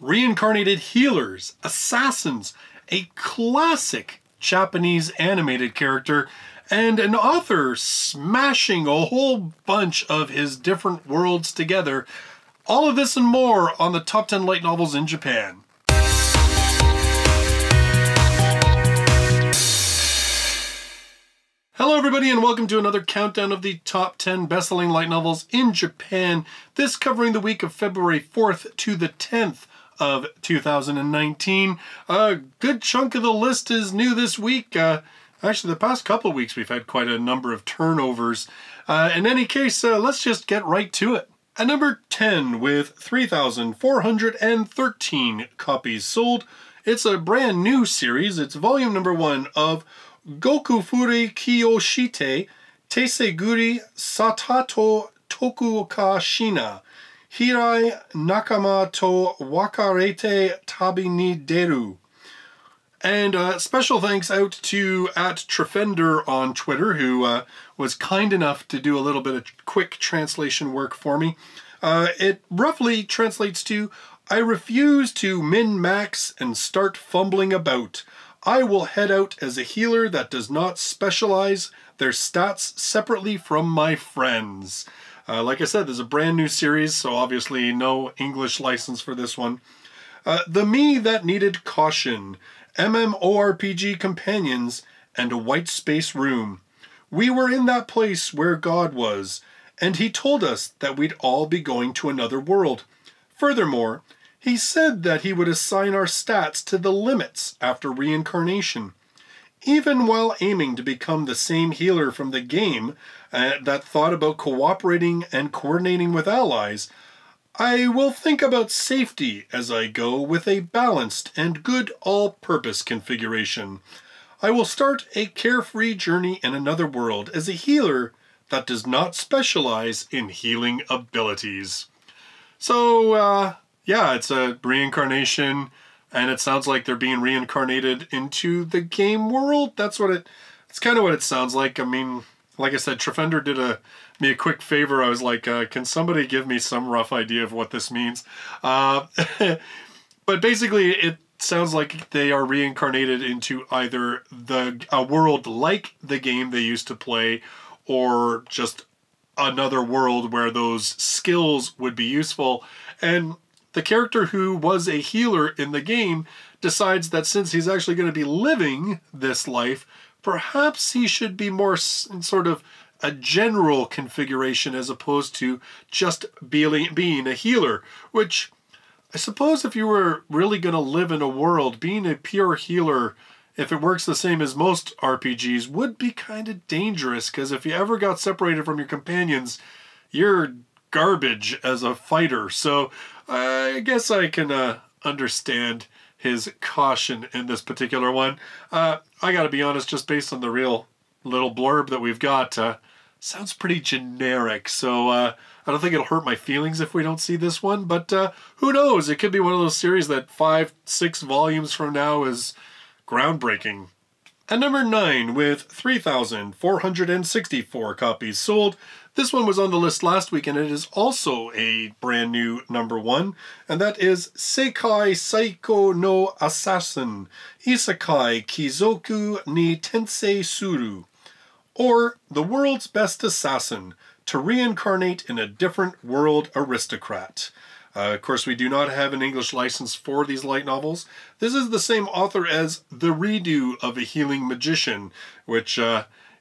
Reincarnated healers, assassins, a classic Japanese animated character, and an author smashing a whole bunch of his different worlds together. All of this and more on the top 10 light novels in Japan. Hello everybody and welcome to another countdown of the top 10 best-selling light novels in Japan. This covering the week of February 4th to the 10th of 2019. A good chunk of the list is new this week. Actually, the past couple of weeks we've had quite a number of turnovers. In any case, let's just get right to it. At number 10 with 3,413 copies sold, it's a brand new series. It's volume number 1 of Gokufuri shite tesaguri sutāto Toku-ka hīrā nakama to wakarete tabi ni deru. And special thanks out to @Trefender on Twitter, who was kind enough to do a little bit of quick translation work for me. It roughly translates to, I refuse to min-max and start fumbling about. I will head out as a healer that does not specialize their stats separately from my friends. Like I said, there's a brand new series, so obviously no English license for this one. The me that needed caution, MMORPG companions, and a white space room. We were in that place where God was, and he told us that we'd all be going to another world. Furthermore, he said that he would assign our stats to the limits after reincarnation. Even while aiming to become the same healer from the game that thought about cooperating and coordinating with allies, I will think about safety as I go with a balanced and good all-purpose configuration. I will start a carefree journey in another world as a healer that does not specialize in healing abilities. So, yeah, it's a reincarnation, and it sounds like they're being reincarnated into the game world. It's kind of what it sounds like. I mean, like I said, Trefender did me a quick favor. I was like, can somebody give me some rough idea of what this means? But basically, it sounds like they are reincarnated into either a world like the game they used to play, or just another world where those skills would be useful. And the character who was a healer in the game decides that since he's actually going to be living this life, perhaps he should be more sort of a general configuration as opposed to just being a healer, which I suppose if you were really going to live in a world, being a pure healer, if it works the same as most RPGs, would be kind of dangerous, because if you ever got separated from your companions, you're garbage as a fighter. So I guess I can understand his caution in this particular one. I gotta be honest, just based on the real little blurb that we've got, sounds pretty generic. So I don't think it'll hurt my feelings if we don't see this one, but who knows? It could be one of those series that 5-6 volumes from now is groundbreaking. At number 9, with 3,464 copies sold, this one was on the list last week, and it is also a brand new number 1, and that is Sekai saikō no asashin, isekai kizoku ni tensei suru, or The World's Best Assassin, to reincarnate in a different world aristocrat. Of course, we do not have an English license for these light novels. This is the same author as The Redo of a Healing Magician, which,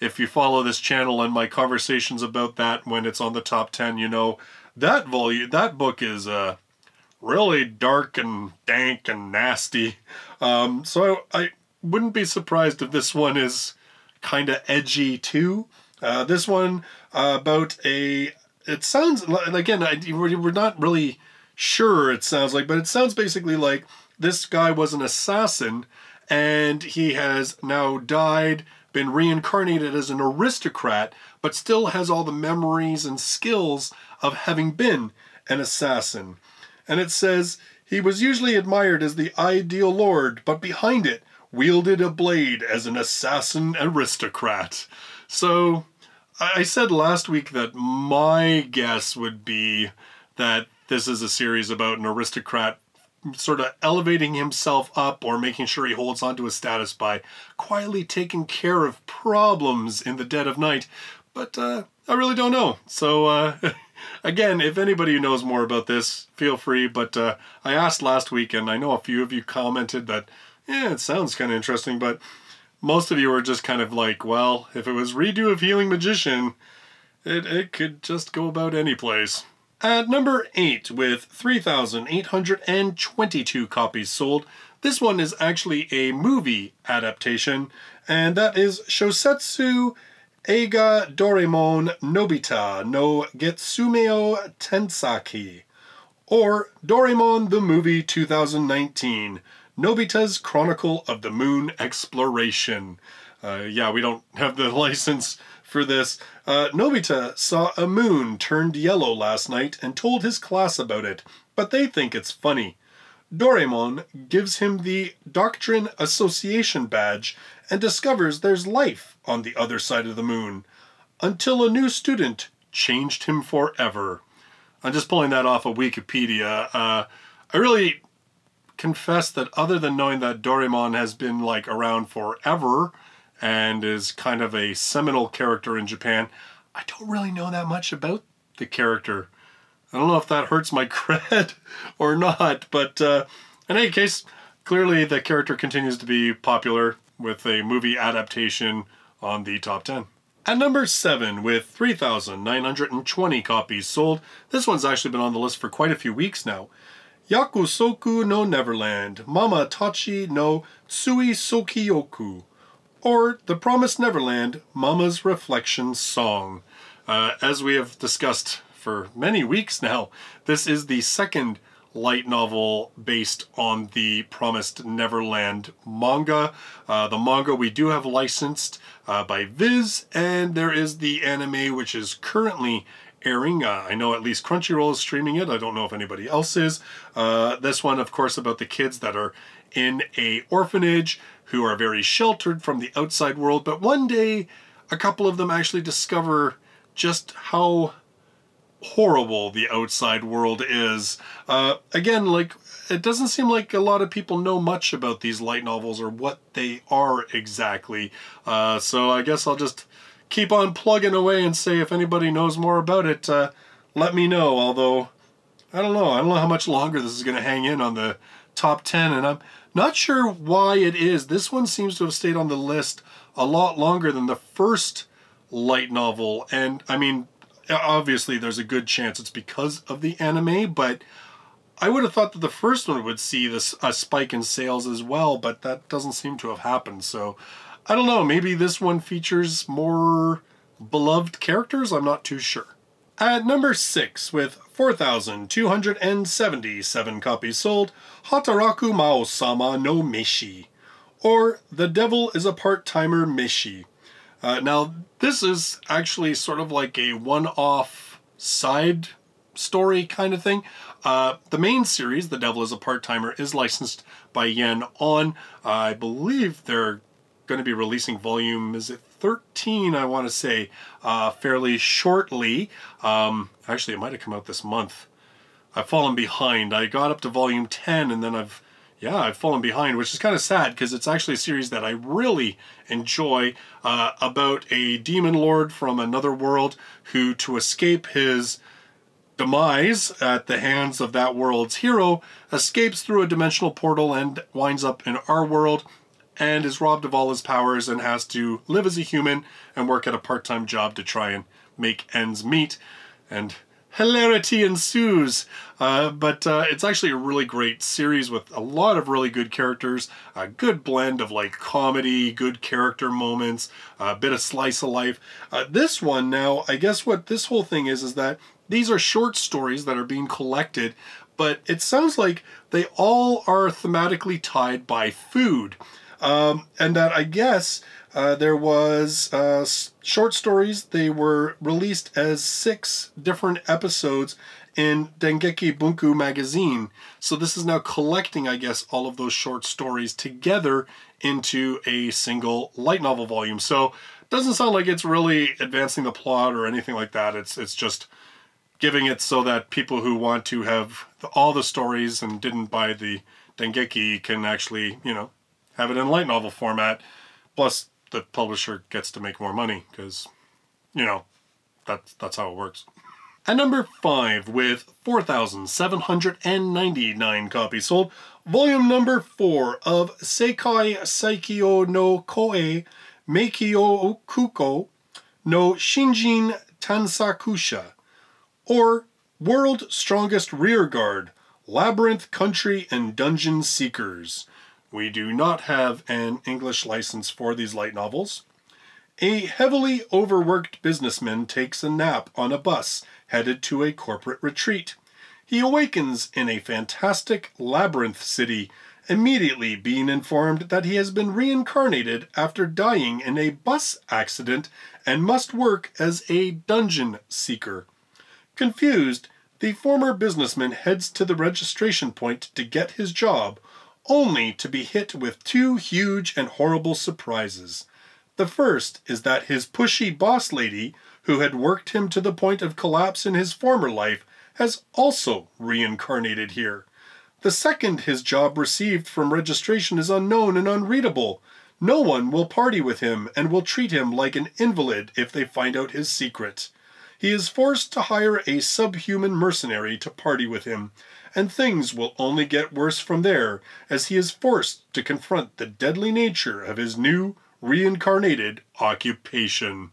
if you follow this channel and my conversations about that when it's on the top 10, you know that book is really dark and dank and nasty. So I wouldn't be surprised if this one is kind of edgy too. This one about it sounds, again, we're not really sure it sounds like, but it sounds basically like this guy was an assassin and he has now died, been reincarnated as an aristocrat, but still has all the memories and skills of having been an assassin. And it says, he was usually admired as the ideal lord, but behind it wielded a blade as an assassin aristocrat. So I said last week that my guess would be that this is a series about an aristocrat sort of elevating himself up or making sure he holds on to his status by quietly taking care of problems in the dead of night. But I really don't know. So again, if anybody knows more about this, feel free. But I asked last week, and I know a few of you commented that, yeah, it sounds kind of interesting, but most of you were just kind of like, well, if it was redo of Healing Magician, it could just go about any place. At number 8, with 3,822 copies sold, this one is actually a movie adaptation, and that is Shōsetsu eigadoraemon Nobita no Getsumeo Tansa-ki, or Doraemon the Movie 2019, Nobita's Chronicle of the Moon Exploration. Yeah, we don't have the license for this. Nobita saw a moon turned yellow last night and told his class about it, but they think it's funny. Doraemon gives him the Doctrine Association badge and discovers there's life on the other side of the moon, until a new student changed him forever. I'm just pulling that off of Wikipedia. I really confess that other than knowing that Doraemon has been like around forever and is kind of a seminal character in Japan, I don't really know that much about the character. I don't know if that hurts my cred or not, but in any case, clearly the character continues to be popular with a movie adaptation on the top 10. At number 7, with 3,920 copies sold, this one's actually been on the list for quite a few weeks now. Yakusoku no Neverland, Mama Tachi no Tsui Sokioku, or The Promised Neverland, Mama's Reflection Song. As we have discussed for many weeks now, this is the second light novel based on the Promised Neverland manga. The manga we do have licensed by Viz, and there is the anime which is currently airing. I know at least Crunchyroll is streaming it. I don't know if anybody else is. This one, of course, about the kids that are in a orphanage who are very sheltered from the outside world, but one day a couple of them actually discover just how horrible the outside world is. Again, like, it doesn't seem like a lot of people know much about these light novels or what they are exactly. So I guess I'll just keep on plugging away and say if anybody knows more about it, let me know. Although, I don't know how much longer this is going to hang in on the top 10, and I'm not sure why it is. This one seems to have stayed on the list a lot longer than the first light novel, and I mean, obviously there's a good chance it's because of the anime, but I would have thought that the first one would see this a spike in sales as well, but that doesn't seem to have happened. So I don't know, maybe this one features more beloved characters? I'm not too sure. At number 6, with 4,277 copies sold, Hataraku Mao-sama no Meshi, or The Devil is a Part-Timer Meshi. Now, this is actually sort of like a one-off side story kind of thing. The main series, The Devil is a Part-Timer, is licensed by Yen On. I believe they're going to be releasing volume, is it 13, I want to say, fairly shortly. Actually, it might have come out this month. I've fallen behind. I got up to volume 10 and then I've fallen behind, which is kind of sad because it's actually a series that I really enjoy, about a demon lord from another world who, to escape his demise at the hands of that world's hero, escapes through a dimensional portal and winds up in our world and is robbed of all his powers and has to live as a human and work at a part-time job to try and make ends meet. And hilarity ensues. But it's actually a really great series with a lot of really good characters, a good blend of like comedy, good character moments, a bit of slice of life. This one now, I guess what this whole thing is that these are short stories that are being collected, but it sounds like they all are thematically tied by food. And that I guess there was short stories. They were released as 6 different episodes in Dengeki Bunku magazine. So this is now collecting, I guess, all of those short stories together into a single light novel volume. So it doesn't sound like it's really advancing the plot or anything like that. It's just giving it so that people who want to have all the stories and didn't buy the Dengeki can actually, you know, have it in light novel format. Plus, the publisher gets to make more money because, you know, that's how it works. At number 5, with 4,799 copies sold, volume number 4 of Sekai saikō no koe meikyo kuko no shinjin tansa-kusha, or World Strongest Rearguard, Labyrinth Country and Dungeon Seekers. We do not have an English license for these light novels. A heavily overworked businessman takes a nap on a bus headed to a corporate retreat. He awakens in a fantastic labyrinth city, immediately being informed that he has been reincarnated after dying in a bus accident and must work as a dungeon seeker. Confused, the former businessman heads to the registration point to get his job, only to be hit with 2 huge and horrible surprises. The first is that his pushy boss lady, who had worked him to the point of collapse in his former life, has also reincarnated here. The second, his job received from registration is unknown and unreadable. No one will party with him and will treat him like an invalid if they find out his secret. He is forced to hire a subhuman mercenary to party with him, and things will only get worse from there as he is forced to confront the deadly nature of his new reincarnated occupation.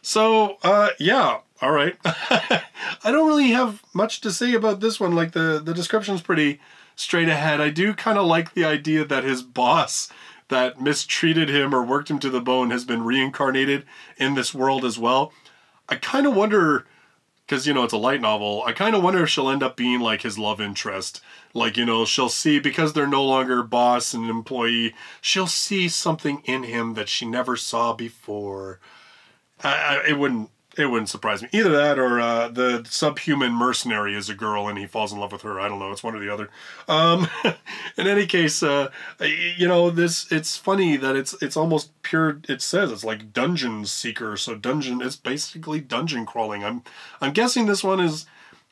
So, yeah, all right. I don't really have much to say about this one. Like, the description's pretty straight ahead. I do kind of like the idea that his boss that mistreated him or worked him to the bone has been reincarnated in this world as well. I kind of wonder, because, you know, it's a light novel, I kind of wonder if she'll end up being like his love interest. Like, you know, she'll see, because they're no longer boss and employee, she'll see something in him that she never saw before. It wouldn't surprise me. Either that or the subhuman mercenary is a girl and he falls in love with her. I don't know. It's one or the other. In any case, you know, it's funny that it's almost pure. It says it's like dungeon seeker. So it's basically dungeon crawling. I'm guessing this one is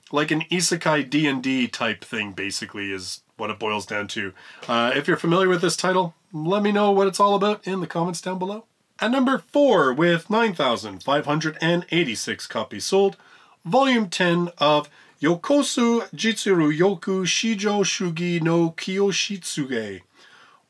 like an isekai D&D type thing, basically, is what it boils down to. If you're familiar with this title, let me know what it's all about in the comments down below. At number 4, with 9,586 copies sold, Volume 10 of Yokosu Jitsuru Yoku Shijo Shugi no Kyoshitsuge,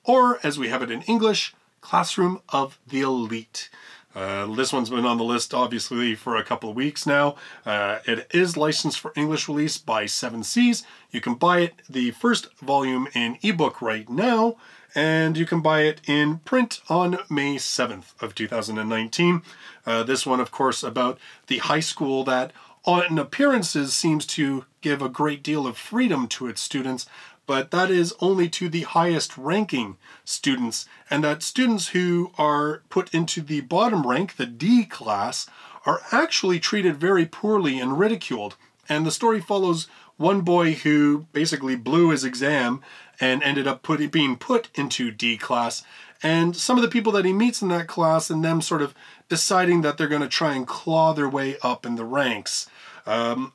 or, as we have it in English, Classroom of the Elite. This one's been on the list, obviously, for a couple of weeks now. It is licensed for English release by 7 Seas. You can buy it, the first volume, in ebook right now, and you can buy it in print on May 7th of 2019. This one, of course, about the high school that, on appearances, seems to give a great deal of freedom to its students, but that is only to the highest ranking students, and that students who are put into the bottom rank, the D class, are actually treated very poorly and ridiculed. And the story follows one boy who basically blew his exam and ended up being put into D class, and some of the people that he meets in that class and them sort of deciding that they're going to try and claw their way up in the ranks. I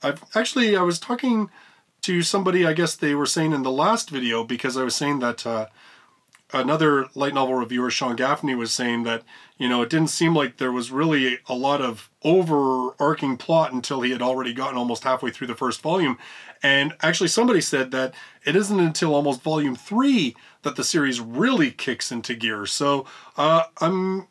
was talking to somebody, I guess they were saying in the last video, because I was saying that another light novel reviewer, Sean Gaffney, was saying that, you know, it didn't seem like there was really a lot of overarching plot until he had already gotten almost halfway through the first volume. And actually somebody said that it isn't until almost volume 3 that the series really kicks into gear. So I'm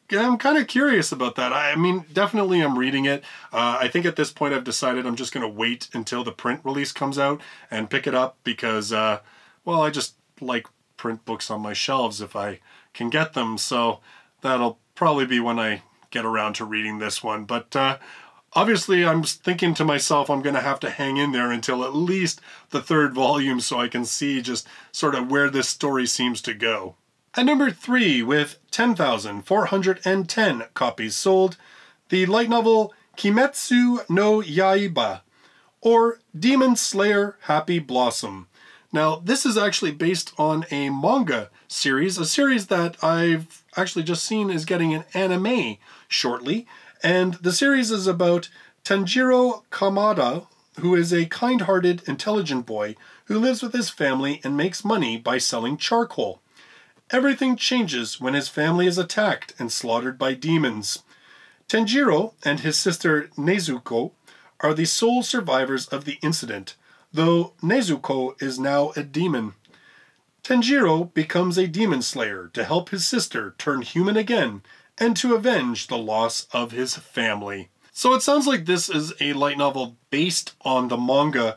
kind of curious about that. I mean, definitely I'm reading it. I think at this point I've decided I'm just going to wait until the print release comes out and pick it up because, well, I just like print books on my shelves if I can get them. So that'll probably be when I get around to reading this one. But obviously I'm thinking to myself I'm going to have to hang in there until at least the 3rd volume so I can see just sort of where this story seems to go. At number 3, with 10,410 copies sold, the light novel Kimetsu no Yaiba, or Demon Slayer Happy Blossom. Now, this is actually based on a manga series, a series that I've actually just seen is getting an anime shortly, and the series is about Tanjiro Kamada, who is a kind-hearted, intelligent boy who lives with his family and makes money by selling charcoal. Everything changes when his family is attacked and slaughtered by demons. Tanjiro and his sister Nezuko are the sole survivors of the incident, though Nezuko is now a demon. Tanjiro becomes a demon slayer to help his sister turn human again and to avenge the loss of his family. So it sounds like this is a light novel based on the manga.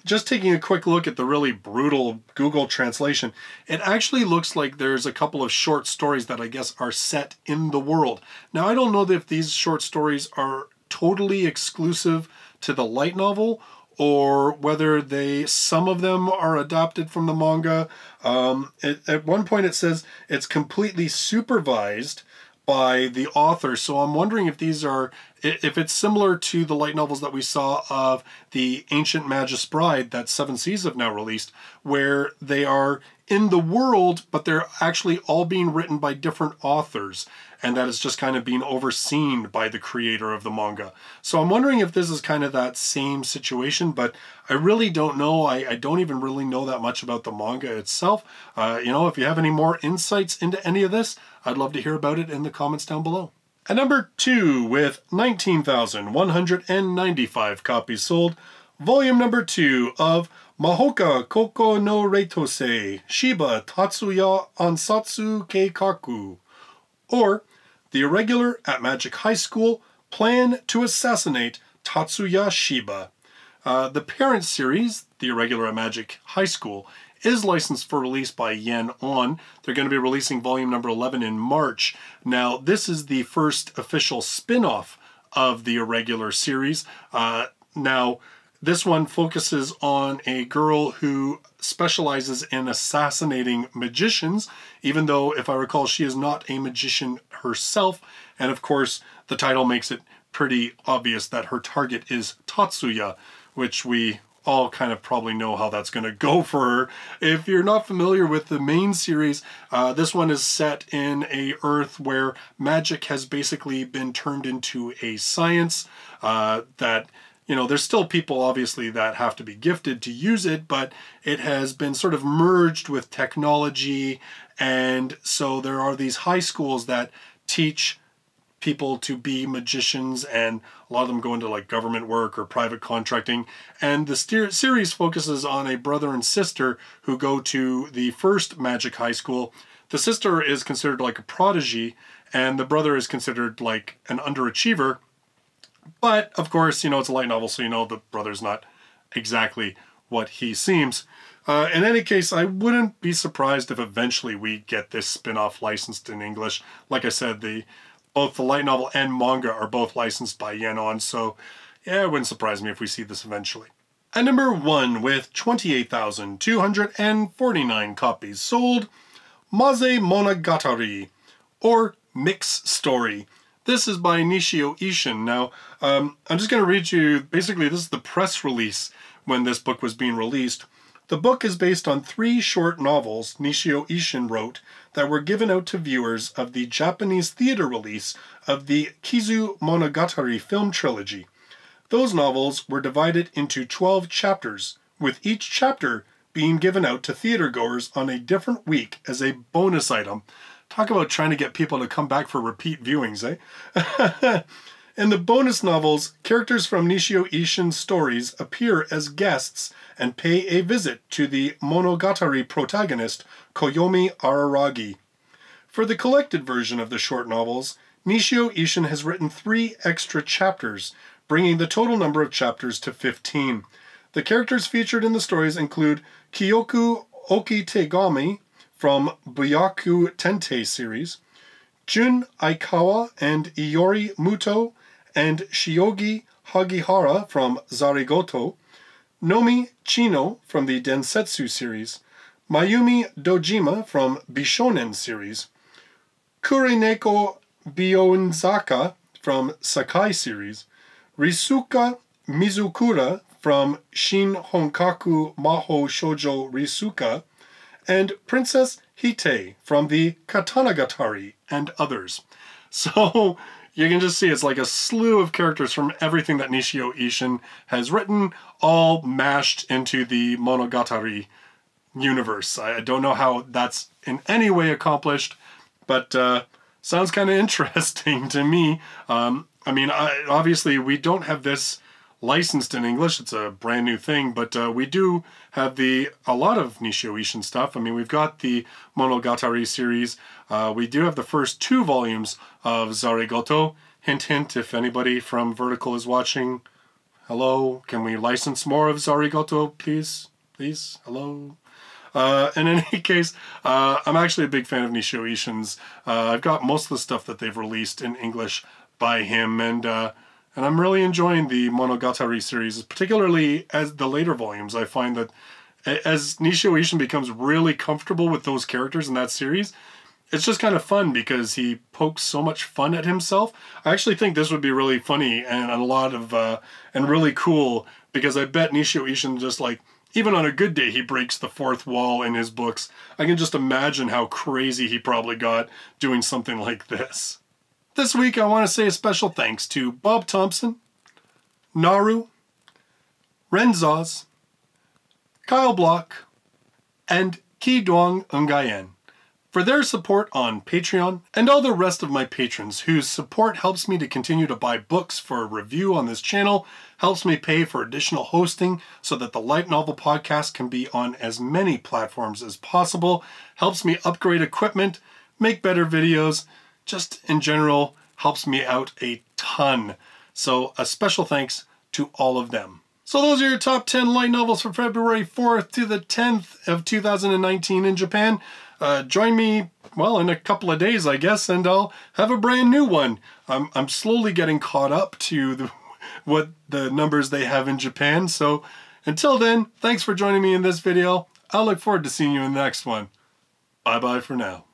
Just taking a quick look at the really brutal Google translation, it actually looks like there's a couple of short stories that I guess are set in the world. Now, I don't know if these short stories are totally exclusive to the light novel or whether some of them are adapted from the manga. At one point it says it's completely supervised by the author, so I'm wondering if it's similar to the light novels that we saw of the Ancient Magus Bride that Seven Seas have now released, where they are in the world, but they're actually all being written by different authors, and that is just kind of being overseen by the creator of the manga. So I'm wondering if this is kind of that same situation, but I really don't know. I don't even really know that much about the manga itself. If you have any more insights into any of this, I'd love to hear about it in the comments down below. At number 2, with 19,195 copies sold, volume number 2 of Mahoka Koko no Reitosei Shiba Tatsuya Ansatsu Keikaku, or The Irregular at Magic High School Plan to Assassinate Tatsuya Shiba. The parent series, The Irregular at Magic High School, is licensed for release by Yen On. They're going to be releasing volume number 11 in March. Now, this is the first official spin-off of the Irregular series. Now, this one focuses on a girl who specializes in assassinating magicians, even though, if I recall, she is not a magician herself. And of course, the title makes it pretty obvious that her target is Tatsuya, which we all kind of probably know how that's going to go for her. If you're not familiar with the main series, this one is set in a Earth where magic has basically been turned into a science that, there's still people obviously that have to be gifted to use it, but it has been sort of merged with technology, and so there are these high schools that teach people to be magicians, and a lot of them go into like government work or private contracting. And the series focuses on a brother and sister who go to the first magic high school. The sister is considered like a prodigy, and the brother is considered like an underachiever. But of course, it's a light novel, so the brother's not exactly what he seems. In any case, I wouldn't be surprised if eventually we get this spin-off licensed in English. Like I said, both the light novel and manga are both licensed by Yen On, so yeah, it wouldn't surprise me if we see this eventually. At number 1, with 28,249 copies sold, Maze Monogatari, or Mix Story. This is by Nishio Ishin. Now, I'm just going to read you, basically this is the press release when this book was being released. The book is based on 3 short novels Nishio Ishin wrote that were given out to viewers of the Japanese theater release of the Kizu Monogatari film trilogy. Those novels were divided into 12 chapters, with each chapter being given out to theater goers on a different week as a bonus item. Talk about trying to get people to come back for repeat viewings, eh? In the bonus novels, characters from Nishio Ishin's stories appear as guests and pay a visit to the Monogatari protagonist, Koyomi Araragi. For the collected version of the short novels, Nishio Ishin has written 3 extra chapters, bringing the total number of chapters to 15. The characters featured in the stories include Kyoku Okitegami from Byaku Tentei series, Jun Aikawa and Iori Muto, and Shiogi Hagihara from Zarigoto, Nomi Chino from the Densetsu series, Mayumi Dojima from Bishonen series, Kureneko Bionzaka from Sekai series, Risuka Mizukura from Shin Honkaku Maho Shoujo Risuka, and Princess Hite from the Katanagatari, and others. So, you can just see it's like a slew of characters from everything that Nishio Ishin has written, all mashed into the Monogatari universe. I don't know how that's in any way accomplished, but sounds kind of interesting to me. I mean, obviously we don't have this licensed in English. It's a brand new thing, but we do have a lot of Nishio Ishin stuff. I mean, we've got the Monogatari series. We do have the first 2 volumes of Zarigoto. Hint, hint, if anybody from Vertical is watching, hello, can we license more of Zarigoto, please? Please, hello? In any case, I'm actually a big fan of Nishio Ishin's. I've got most of the stuff that they've released in English by him, and I'm really enjoying the Monogatari series, particularly as the later volumes. I find that as Nishio Ishin becomes really comfortable with those characters in that series, it's just kind of fun because he pokes so much fun at himself. I actually think this would be really funny and a lot of and really cool, because I bet Nishio Ishin just like, even on a good day, he breaks the 4th wall in his books. I can just imagine how crazy he probably got doing something like this. This week, I want to say a special thanks to Bob Thompson, Naru, Renzaz, Kyle Block, and Ki Duong Ungayen for their support on Patreon, and all the rest of my patrons whose support helps me to continue to buy books for review on this channel, helps me pay for additional hosting so that the Light Novel Podcast can be on as many platforms as possible, helps me upgrade equipment, make better videos, just in general helps me out a ton. So a special thanks to all of them. So those are your top 10 light novels for February 4th to the 10th of 2019 in Japan. Join me, well, in a couple of days, I guess, and I'll have a brand new one. I'm slowly getting caught up to what the numbers they have in Japan. So until then, thanks for joining me in this video. I'll look forward to seeing you in the next one. Bye-bye for now.